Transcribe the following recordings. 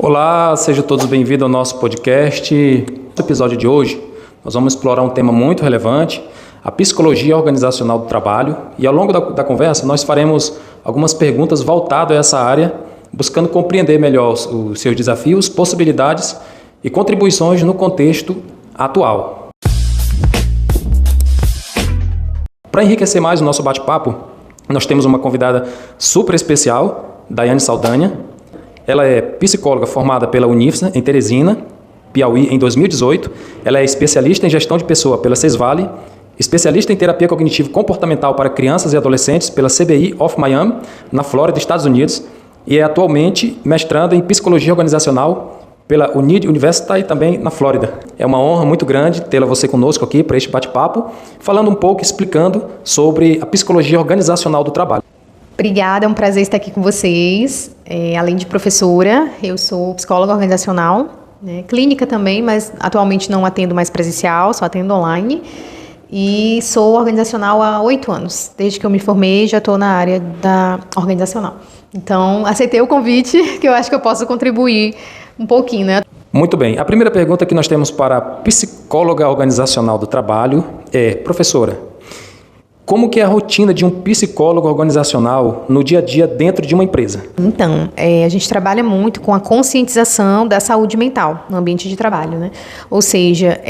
Olá, sejam todos bem-vindos ao nosso podcast. No episódio de hoje, nós vamos explorar um tema muito relevante, a psicologia organizacional do trabalho, e ao longo da conversa nós faremos algumas perguntas voltadas a essa área, buscando compreender melhor os seus desafios, possibilidades e contribuições no contexto atual. Para enriquecer mais o nosso bate-papo, nós temos uma convidada super especial, Daiane Saldanha. Ela é psicóloga formada pela Unifesp em Teresina, Piauí, em 2018. Ela é especialista em gestão de pessoa pela Cesvale, especialista em terapia cognitivo-comportamental para crianças e adolescentes pela CBI of Miami, na Flórida, Estados Unidos, e é atualmente mestranda em psicologia organizacional pela Unid University e também na Flórida. É uma honra muito grande tê-la você conosco aqui para este bate-papo, falando um pouco, explicando sobre a psicologia organizacional do trabalho. Obrigada, é um prazer estar aqui com vocês. Além de professora, eu sou psicóloga organizacional, clínica também, mas atualmente não atendo mais presencial, só atendo online. E sou organizacional há 8 anos. Desde que eu me formei, já estou na área da organizacional. Então, aceitei o convite, que eu acho que eu posso contribuir um pouquinho, né? Muito bem. A primeira pergunta que nós temos para a psicóloga organizacional do trabalho é: professora, como que é a rotina de um psicólogo organizacional no dia a dia dentro de uma empresa? Então, a gente trabalha muito com a conscientização da saúde mental no ambiente de trabalho, né? Ou seja,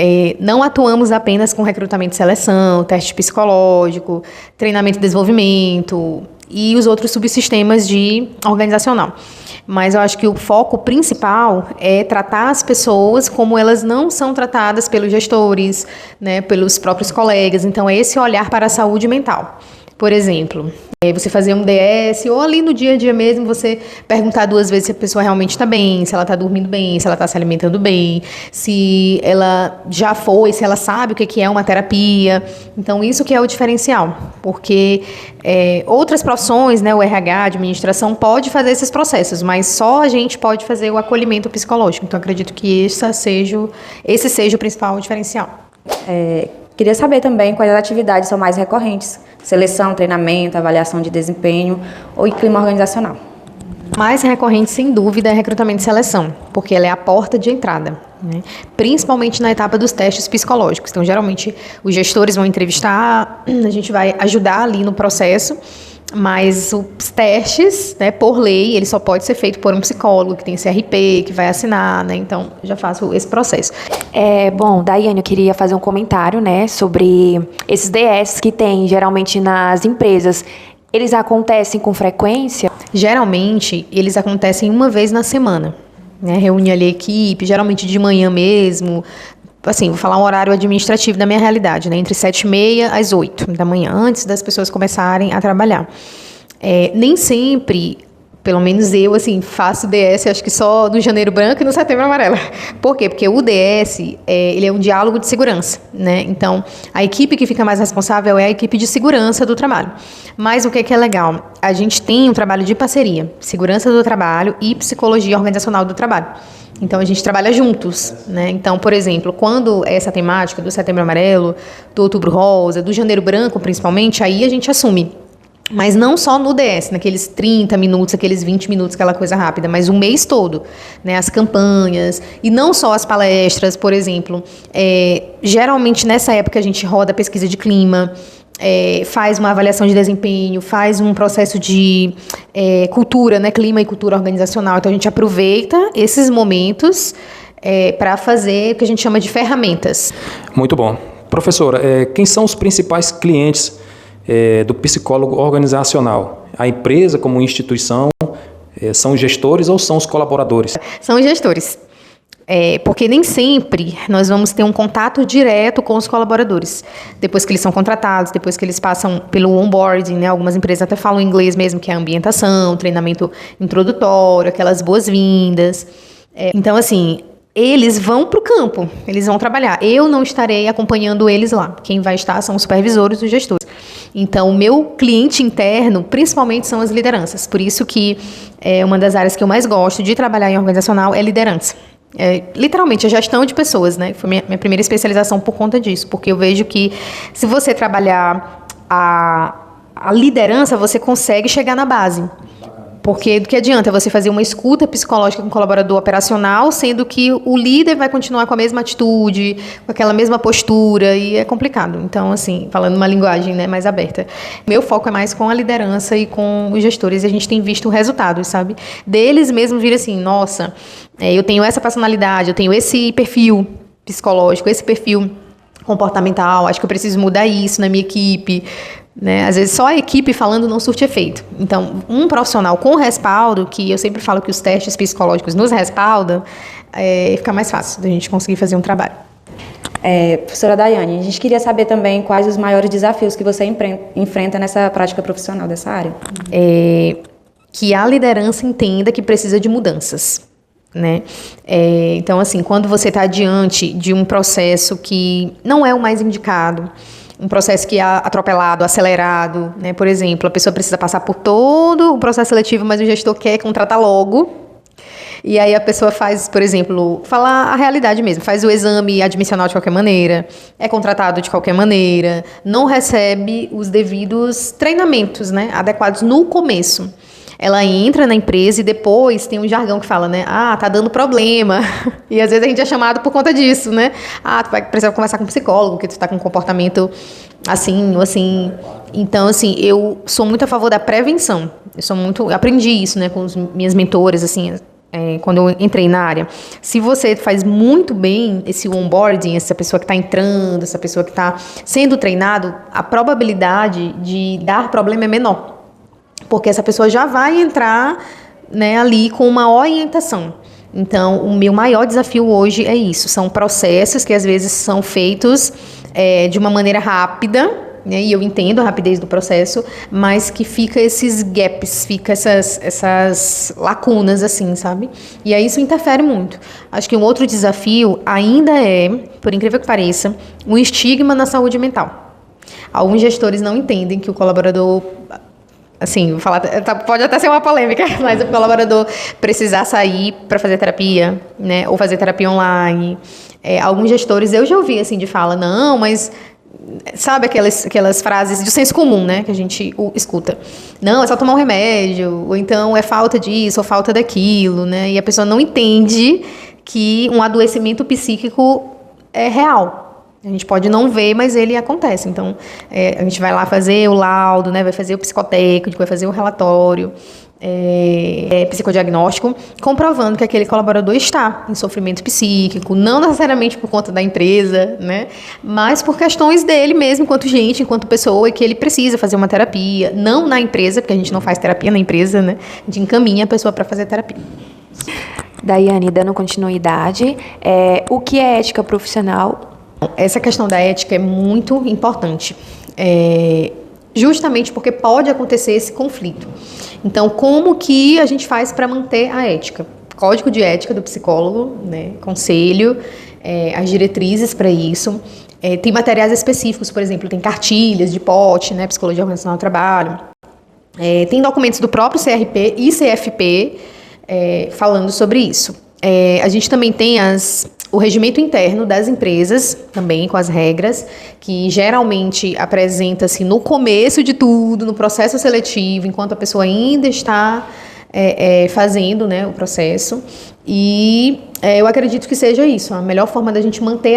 não atuamos apenas com recrutamento e seleção, teste psicológico, treinamento e desenvolvimento e os outros subsistemas de organizacional. Mas eu acho que o foco principal é tratar as pessoas como elas não são tratadas pelos gestores, pelos próprios colegas. Então, é esse olhar para a saúde mental. Por exemplo, você fazer um DS ou ali no dia a dia mesmo, você perguntar 2 vezes se a pessoa realmente está bem, se ela está dormindo bem, se ela está se alimentando bem, se ela já foi, se ela sabe o que é uma terapia. Então, isso que é o diferencial, porque outras profissões, o RH, a administração, pode fazer esses processos, mas só a gente pode fazer o acolhimento psicológico. Então, acredito que esse seja o principal diferencial. Queria saber também quais atividades são mais recorrentes: seleção, treinamento, avaliação de desempenho ou clima organizacional. Mais recorrente, sem dúvida, é recrutamento e seleção, porque ela é a porta de entrada, principalmente na etapa dos testes psicológicos. Então, geralmente, os gestores vão entrevistar, a gente vai ajudar ali no processo, mas os testes, por lei, ele só pode ser feito por um psicólogo que tem CRP, que vai assinar, Então, já faço esse processo. Bom, Daiane, eu queria fazer um comentário, sobre esses DS que tem geralmente nas empresas. Eles acontecem com frequência? Geralmente, eles acontecem uma vez na semana, Reúne ali a equipe, geralmente de manhã mesmo. Assim, vou falar um horário administrativo da minha realidade, entre 7h30 às 8 da manhã, antes das pessoas começarem a trabalhar. Nem sempre, pelo menos eu, faço DS, acho que só no Janeiro Branco e no Setembro Amarelo. Por quê? Porque o DS, ele é um diálogo de segurança, Então, a equipe que fica mais responsável é a equipe de segurança do trabalho. Mas o que é legal? A gente tem um trabalho de parceria, segurança do trabalho e psicologia organizacional do trabalho. Então, a gente trabalha juntos, Então, por exemplo, quando essa temática do Setembro Amarelo, do Outubro Rosa, do Janeiro Branco, principalmente, aí a gente assume. Mas não só no DS, naqueles 30 minutos, aqueles 20 minutos, aquela coisa rápida, mas o mês todo, As campanhas, e não só as palestras, por exemplo. Geralmente, nessa época, a gente roda pesquisa de clima, faz uma avaliação de desempenho, faz um processo de cultura, clima e cultura organizacional. Então, a gente aproveita esses momentos para fazer o que a gente chama de ferramentas. Muito bom. Professora, quem são os principais clientes do psicólogo organizacional? A empresa como instituição, são os gestores ou são os colaboradores? São os gestores. Porque nem sempre nós vamos ter um contato direto com os colaboradores. Depois que eles são contratados, depois que eles passam pelo onboarding, Algumas empresas até falam em inglês mesmo, que é a ambientação, treinamento introdutório, aquelas boas-vindas. Então, eles vão para o campo, eles vão trabalhar. Eu não estarei acompanhando eles lá. Quem vai estar são os supervisores e os gestores. Então, o meu cliente interno, principalmente, são as lideranças. Por isso que uma das áreas que eu mais gosto de trabalhar em organizacional é liderança. Literalmente, a gestão de pessoas, Foi minha primeira especialização por conta disso. Porque eu vejo que se você trabalhar a liderança, você consegue chegar na base. Porque do que adianta você fazer uma escuta psicológica com o colaborador operacional, sendo que o líder vai continuar com a mesma atitude, com aquela mesma postura, e é complicado. Então, assim, falando uma linguagem, né, mais aberta. Meu foco é mais com a liderança e com os gestores, e a gente tem visto resultados, sabe? Deles mesmos virem assim, nossa, eu tenho essa personalidade, eu tenho esse perfil psicológico, esse perfil comportamental, acho que eu preciso mudar isso na minha equipe, né? Às vezes só a equipe falando não surte efeito. Então, um profissional com respaldo, que eu sempre falo que os testes psicológicos nos respaldam, fica mais fácil da gente conseguir fazer um trabalho. Professora Daiane, a gente queria saber também quais os maiores desafios que você enfrenta nessa prática profissional dessa área. Que a liderança entenda que precisa de mudanças, né? Então, assim, quando você está diante de um processo que não é o mais indicado, um processo que é atropelado, acelerado, né? Por exemplo, a pessoa precisa passar por todo o processo seletivo, mas o gestor quer contratar logo. E aí a pessoa faz, por exemplo, falar a realidade mesmo, faz o exame admissional de qualquer maneira, é contratado de qualquer maneira, não recebe os devidos treinamentos, né, adequados no começo. Ela entra na empresa e depois tem um jargão que fala, né? Tá dando problema. E às vezes a gente é chamado por conta disso, né? Tu vai precisar conversar com um psicólogo, porque tu tá com um comportamento assim ou assim. Então, assim, eu sou muito a favor da prevenção. Eu aprendi isso, né, com as minhas mentoras, assim, quando eu entrei na área. Se você faz muito bem esse onboarding, essa pessoa que está entrando, essa pessoa que está sendo treinado, a probabilidade de dar problema é menor. Porque essa pessoa já vai entrar, né, ali com uma orientação. Então, o meu maior desafio hoje é isso. São processos que às vezes são feitos de uma maneira rápida, né, e eu entendo a rapidez do processo, mas que fica esses gaps, fica essas lacunas, assim, sabe? E aí isso interfere muito. Acho que um outro desafio ainda é, por incrível que pareça, um estigma na saúde mental. Alguns gestores não entendem que o colaborador... Assim, vou falar, pode até ser uma polêmica, mas o colaborador precisar sair para fazer terapia, né, ou fazer terapia online. Alguns gestores, eu já ouvi assim de fala, não, mas sabe aquelas frases de senso comum, né, que a gente escuta. Não, é só tomar um remédio, ou então é falta disso, ou falta daquilo, né, e a pessoa não entende que um adoecimento psíquico é real. A gente pode não ver, mas ele acontece. Então, a gente vai lá fazer o laudo, né? Vai fazer o psicotécnico, vai fazer o relatório psicodiagnóstico, comprovando que aquele colaborador está em sofrimento psíquico, não necessariamente por conta da empresa, né? Mas por questões dele mesmo, enquanto gente, enquanto pessoa, e que ele precisa fazer uma terapia, não na empresa, porque a gente não faz terapia na empresa, né? A gente encaminha a pessoa para fazer terapia. Daiane, dando continuidade, o que é ética profissional? Essa questão da ética é muito importante, justamente porque pode acontecer esse conflito. Então, como que a gente faz para manter a ética? Código de ética do psicólogo, né, conselho, as diretrizes para isso. Tem materiais específicos, por exemplo, tem cartilhas de POT, né, Psicologia Organizacional do Trabalho. Tem documentos do próprio CRP e CFP falando sobre isso. A gente também tem o regimento interno das empresas, também com as regras, que geralmente apresenta-se no começo de tudo, no processo seletivo, enquanto a pessoa ainda está fazendo, né, o processo. E eu acredito que seja isso, a melhor forma da gente manter